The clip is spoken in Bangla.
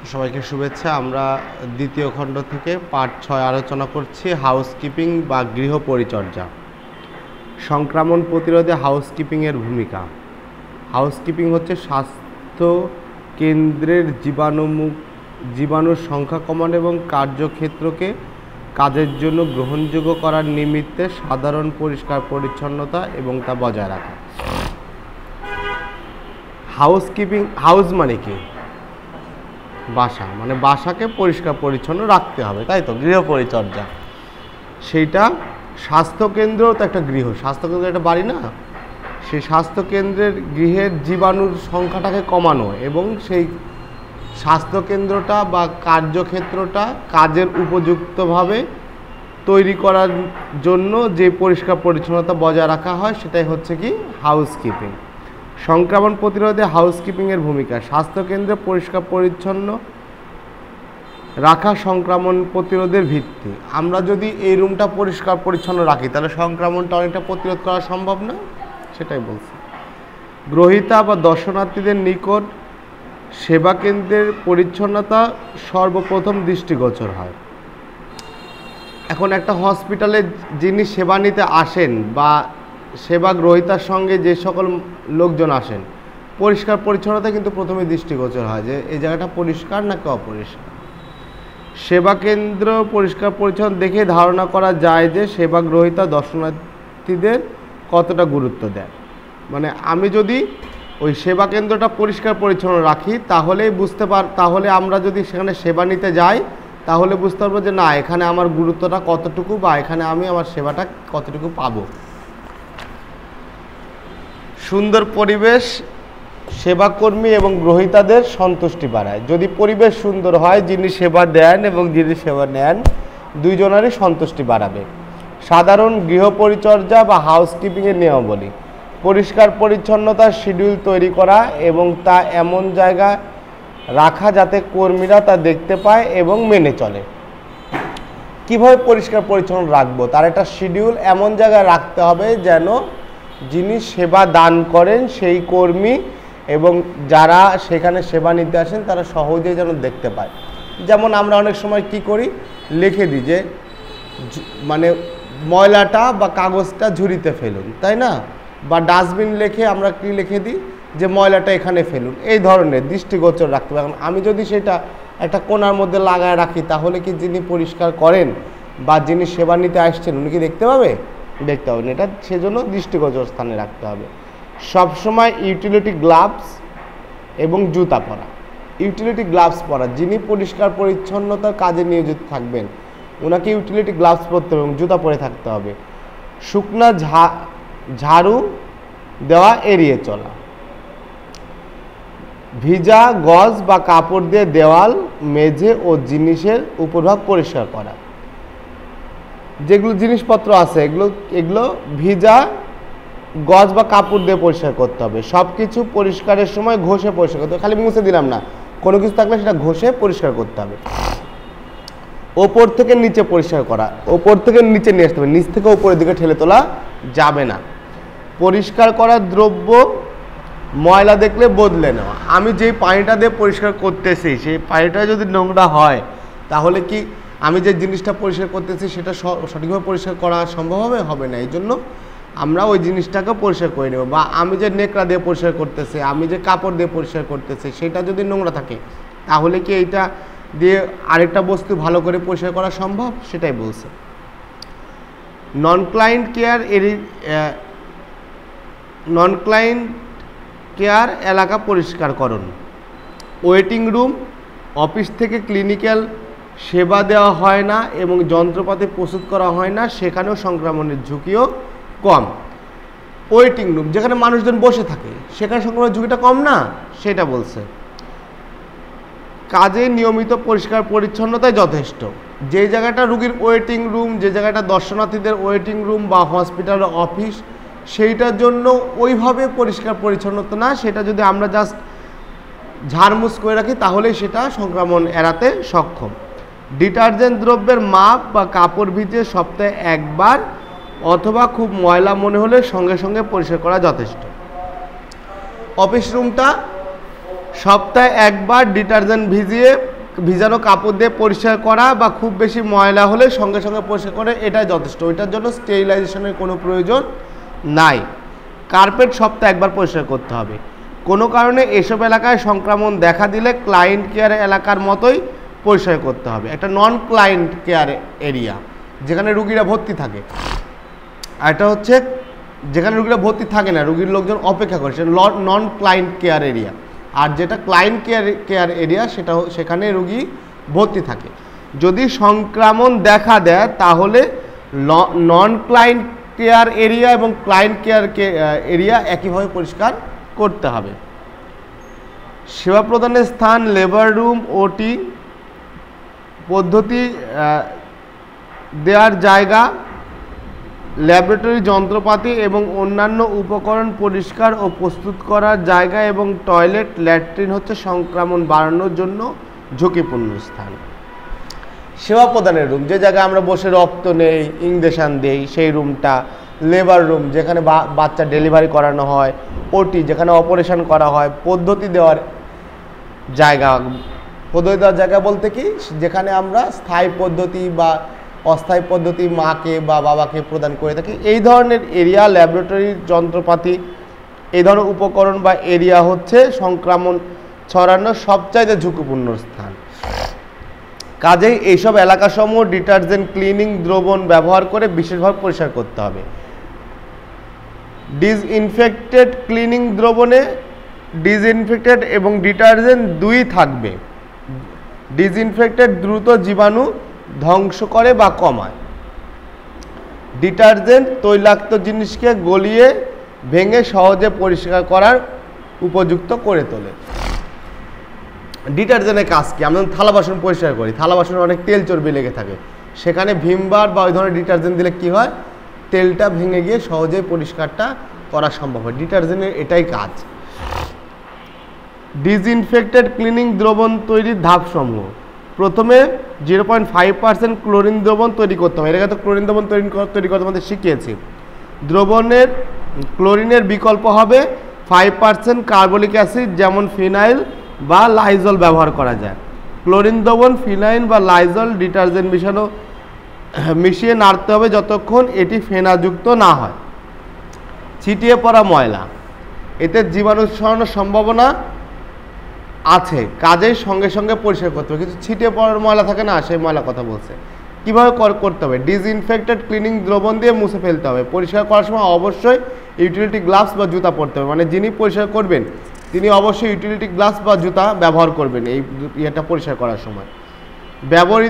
সবাইকে শুভেচ্ছা। আমরা দ্বিতীয় খণ্ড থেকে পার্ট 6 আলোচনা করছি হাউসকিপিং বা গৃহ পরিচর্যা। সংক্রমণ প্রতিরোধে হাউসকিপিংয়ের ভূমিকা। হাউসকিপিং হচ্ছে স্বাস্থ্য কেন্দ্রের জীবাণুর সংখ্যা কমানো এবং কার্যক্ষেত্রকে কাজের জন্য গ্রহণযোগ্য করার নিমিত্তে সাধারণ পরিষ্কার পরিচ্ছন্নতা এবং তা বজায় রাখা। হাউসকিপিং, হাউস মানে কি? বাসা, মানে বাসাকে পরিষ্কার পরিচ্ছন্ন রাখতে হবে, তাই তো? গৃহ পরিচর্যা, সেইটা স্বাস্থ্যকেন্দ্রও তো একটা গৃহ। স্বাস্থ্যকেন্দ্র একটা বাড়ি না? সেই স্বাস্থ্যকেন্দ্রের গৃহের জীবাণুর সংখ্যাটাকে কমানো এবং সেই স্বাস্থ্যকেন্দ্রটা বা কার্যক্ষেত্রটা কাজের উপযুক্তভাবে তৈরি করার জন্য যে পরিষ্কার পরিচ্ছন্নতা বজায় রাখা হয় সেটাই হচ্ছে কি হাউসকিপিং। সংক্রমণ প্রতিরোধে হাউসকিপিংয়ের ভূমিকা। স্বাস্থ্যকেন্দ্রে পরিষ্কার পরিচ্ছন্ন রাখা সংক্রমণ প্রতিরোধের ভিত্তি। আমরা যদি এই রুমটা পরিষ্কার পরিচ্ছন্ন রাখি তাহলে সংক্রমণটা অনেকটা প্রতিরোধ করা সম্ভব না? সেটাই বলছি। গ্রহীতা বা দর্শনার্থীদের নিকট সেবা কেন্দ্রের পরিচ্ছন্নতা সর্বপ্রথম দৃষ্টিগোচর হয়। এখন একটা হসপিটালে যিনি সেবা নিতে আসেন বা সেবা গ্রহীতার সঙ্গে যে সকল লোকজন আসেন, পরিষ্কার পরিচ্ছন্নতা কিন্তু প্রথমে দৃষ্টিগোচর হয় যে এই জায়গাটা পরিষ্কার নাকি অপরিষ্কার। সেবা কেন্দ্র পরিষ্কার পরিচ্ছন্ন দেখে ধারণা করা যায় যে সেবা গ্রহীতা দর্শনার্থীদের কতটা গুরুত্ব দেয়। মানে আমি যদি ওই সেবা কেন্দ্রটা পরিষ্কার পরিচ্ছন্ন রাখি তাহলে আমরা যদি সেখানে সেবা নিতে যাই তাহলে বুঝতে পারবো যে না, এখানে আমার গুরুত্বটা কতটুকু বা এখানে আমি আমার সেবাটা কতটুকু পাবো। সুন্দর পরিবেশ সেবাকর্মী এবং গ্রহীতাদের সন্তুষ্টি বাড়ায়। যদি পরিবেশ সুন্দর হয়, যিনি সেবা দেন এবং যিনি সেবা নেন দুইজনেরই সন্তুষ্টি বাড়াবে। সাধারণ গৃহ পরিচর্যা বা হাউসকিপিংয়ের নিয়মাবলী। পরিষ্কার পরিচ্ছন্নতার শিডিউল তৈরি করা এবং তা এমন জায়গায় রাখা যাতে কর্মীরা তা দেখতে পায় এবং মেনে চলে। কিভাবে পরিষ্কার পরিচ্ছন্ন রাখবো তার একটা শিডিউল এমন জায়গায় রাখতে হবে যেন যিনি সেবা দান করেন সেই কর্মী এবং যারা সেখানে সেবা নিতে আসেন তারা সহজেই যেন দেখতে পায়। যেমন আমরা অনেক সময় কি করি, লিখে দিই যে মানে ময়লাটা বা কাগজটা ঝুড়িতে ফেলুন, তাই না? বা ডাস্টবিন লিখে আমরা কি লিখে দিই যে ময়লাটা এখানে ফেলুন। এই ধরনের দৃষ্টিগোচর রাখতে হবে। এখন আমি যদি সেটা একটা কোণার মধ্যে লাগায় রাখি তাহলে কি যিনি পরিষ্কার করেন বা যিনি সেবা নিতে আসছেন উনি কি দেখতে পাবে? দেখতে হবে না। এটা সেজন্য দৃষ্টিগোচর স্থানে রাখতে হবে। সবসময় ইউটিলিটি গ্লাভস এবং জুতা পরা। ইউটিলিটি গ্লাভস পরা, যিনি পরিষ্কার পরিচ্ছন্নতার কাজে নিয়োজিত থাকবেন ওনাকে ইউটিলিটি গ্লাভস পরতে হবে এবং জুতা পরে থাকতে হবে। শুকনা ঝাড়ু দেওয়া এড়িয়ে চলা। ভিজা গজ বা কাপড় দিয়ে দেওয়াল, মেঝে ও জিনিসের উপরভাগ পরিষ্কার করা। যেগুলো জিনিসপত্র আছে এগুলো ভিজা গজ বা কাপড় দিয়ে পরিষ্কার করতে হবে। সব কিছু পরিষ্কারের সময় ঘষে পরিষ্কার করতে হবে, খালি মুছে দিলাম না, কোনো কিছু থাকলে সেটা ঘষে পরিষ্কার করতে হবে। ওপর থেকে নিচে পরিষ্কার করা, ওপর থেকে নিচে নিয়ে আসতে হবে, নিচ থেকে ওপরের দিকে ঠেলে তোলা যাবে না। পরিষ্কার করার দ্রব্য ময়লা দেখলে বদলে নেওয়া। আমি যেই পানিটা দিয়ে পরিষ্কার করতেছি সেই পানিটা যদি নোংরা হয় তাহলে কি আমি যে জিনিসটা পরিষ্কার করতেছি সেটা সঠিকভাবে পরিষ্কার করা সম্ভব হবে না। এই জন্য আমরা ওই জিনিসটাকে পরিষ্কার করে নেব। বা আমি যে নেকড়া দিয়ে পরিষ্কার করতেছি, আমি যে কাপড় দিয়ে পরিষ্কার করতেছি সেটা যদি নোংরা থাকে তাহলে কি এইটা দিয়ে আরেকটা বস্তু ভালো করে পরিষ্কার করা সম্ভব? সেটাই বলছে। নন ক্লায়েন্ট কেয়ার এলাকা পরিষ্কারকরণ। ওয়েটিং রুম, অফিস থেকে ক্লিনিক্যাল সেবা দেওয়া হয় না এবং যন্ত্রপাতি প্রস্তুত করা হয় না, সেখানেও সংক্রমণের ঝুঁকিও কম। ওয়েটিং রুম, যেখানে মানুষজন বসে থাকে সেখানে সংক্রমণের ঝুঁকিটা কম না, সেটা বলছে। কাজে নিয়মিত পরিষ্কার পরিচ্ছন্নতাই যথেষ্ট। যে জায়গাটা রুগীর ওয়েটিং রুম, যে জায়গাটা দর্শনার্থীদের ওয়েটিং রুম বা হসপিটাল অফিস, সেইটার জন্য ওইভাবে পরিষ্কার পরিচ্ছন্নতা না, সেটা যদি আমরা জাস্ট ঝাড়মুছ করে রাখি তাহলেই সেটা সংক্রমণ এড়াতে সক্ষম। ডিটারজেন্ট দ্রব্যের মাপ বা কাপড় ভিজিয়ে সপ্তাহে একবার অথবা খুব ময়লা মনে হলে সঙ্গে সঙ্গে পরিষ্কার করা যথেষ্ট। অফিস রুমটা সপ্তাহে একবার ডিটারজেন্ট ভিজিয়ে ভিজানো কাপড় দিয়ে পরিষ্কার করা বা খুব বেশি ময়লা হলে সঙ্গে সঙ্গে পরিষ্কার করে এটাই যথেষ্ট। ওইটার জন্য স্টেরিলাইজেশনের কোনো প্রয়োজন নাই। কার্পেট সপ্তাহে একবার পরিষ্কার করতে হবে। কোনো কারণে এসব এলাকায় সংক্রমণ দেখা দিলে ক্লায়েন্ট কেয়ার এলাকার মতোই পরিষ্কার করতে হবে। একটা নন ক্লায়েন্ট কেয়ার এরিয়া যেখানে রুগীরা ভর্তি থাকে, আর এটা হচ্ছে যেখানে রুগীরা ভর্তি থাকে না, রুগীর লোকজন অপেক্ষা করে, সেটা নন ক্লায়েন্ট কেয়ার এরিয়া। আর যেটা ক্লায়েন্ট কেয়ার এরিয়া সেখানে রুগী ভর্তি থাকে। যদি সংক্রমণ দেখা দেয় তাহলে নন ক্লায়েন্ট কেয়ার এরিয়া এবং ক্লায়েন্ট কেয়ার এরিয়া একইভাবে পরিষ্কার করতে হবে। সেবা প্রদানের স্থান, লেবার রুম, ওটি পদ্ধতি দেওয়ার জায়গা, ল্যাবরেটরি যন্ত্রপাতি এবং অন্যান্য উপকরণ পরিষ্কার ও প্রস্তুত করার জায়গা এবং টয়লেট, ল্যাট্রিন হচ্ছে সংক্রমণ বাড়ানোর জন্য ঝুঁকিপূর্ণ স্থান। সেবা প্রদানের রুম, যে জায়গায় আমরা বসে রক্ত নেই, ইঞ্জেকশন দেই, সেই রুমটা। লেবার রুম, যেখানে বাচ্চা ডেলিভারি করানো হয়। ওটি, যেখানে অপারেশন করা হয়। পদ্ধতি দেওয়ার জায়গা, পদ্ধতি দেওয়ার জায়গা বলতে কি, যেখানে আমরা স্থায়ী পদ্ধতি বা অস্থায়ী পদ্ধতি মাকে বা বাবাকে প্রদান করে থাকি। এই ধরনের এরিয়া, ল্যাবরেটরি যন্ত্রপাতি, এই ধরনের উপকরণ বা এরিয়া হচ্ছে সংক্রমণ ছড়ানোর সবচাইতে ঝুঁকিপূর্ণ স্থান। কাজেই এইসব এলাকাসমূহ ডিটারজেন্ট ক্লিনিং দ্রবণ ব্যবহার করে বিশেষভাবে পরিষ্কার করতে হবে। ডিসইনফেক্টেড ক্লিনিং দ্রবণে ডিসইনফেক্টেড এবং ডিটারজেন্ট দুই থাকবে। ডিসইনফেক্টেড দ্রুত জীবাণু ধ্বংস করে বা কমায়। ডিটারজেন্ট তৈলাক্ত জিনিসকে গলিয়ে ভেঙে সহজে পরিষ্কার করার উপযুক্ত করে তোলে। ডিটারজেন্টের কাজ কি? আমরা থালা বাসন পরিষ্কার করি, থালা বাসনে অনেক তেল চর্বি লেগে থাকে, সেখানে ভিমবার বা ওই ধরনের ডিটারজেন্ট দিলে কি হয়, তেলটা ভেঙে গিয়ে সহজেই পরিষ্কারটা করা সম্ভব হয়। ডিটারজেন্টের এটাই কাজ। ডিসইনফেক্টেড ক্লিনিং দ্রবণ তৈরির ধাপসমূহ। প্রথমে 0.5% ক্লোরিন দ্রবণ তৈরি করতে হবে। এর আগে তো ক্লোরিন দ্রবণ তৈরি করতে আমাদের শিখিয়েছি। দ্রবণের ক্লোরিনের বিকল্প হবে 5% কার্বলিক অ্যাসিড, যেমন ফিনাইল বা লাইজল ব্যবহার করা যায়। ক্লোরিন দ্রবণ, ফিনাইল বা লাইজল ডিটারজেন্ট মিশিয়ে নাড়তে হবে যতক্ষণ এটি ফেনাযুক্ত না হয়। ছিটিয়ে পড়া ময়লা, এতে জীবাণু ছড়ানোর সম্ভাবনা আছে, কাজেই সঙ্গে সঙ্গে পরিষ্কার করতে হবে। কিছু ছিটিয়ে পড়ার ময়লা থাকে না, সেই ময়লা কথা বলছে। কীভাবে করতে হবে? ডিসইনফেক্টেড ক্লিনিং দ্রবণ দিয়ে মুছে ফেলতে হবে। পরিষ্কার করার সময় অবশ্যই ইউটিলিটি গ্লাভস বা জুতা পরতে হবে, মানে যিনি পরিষ্কার করবেন তিনি অবশ্যই ইউটিলিটি গ্লাভস বা জুতা ব্যবহার করবেন এই ইয়েটা পরিষ্কার করার সময়। ব্যবহৃত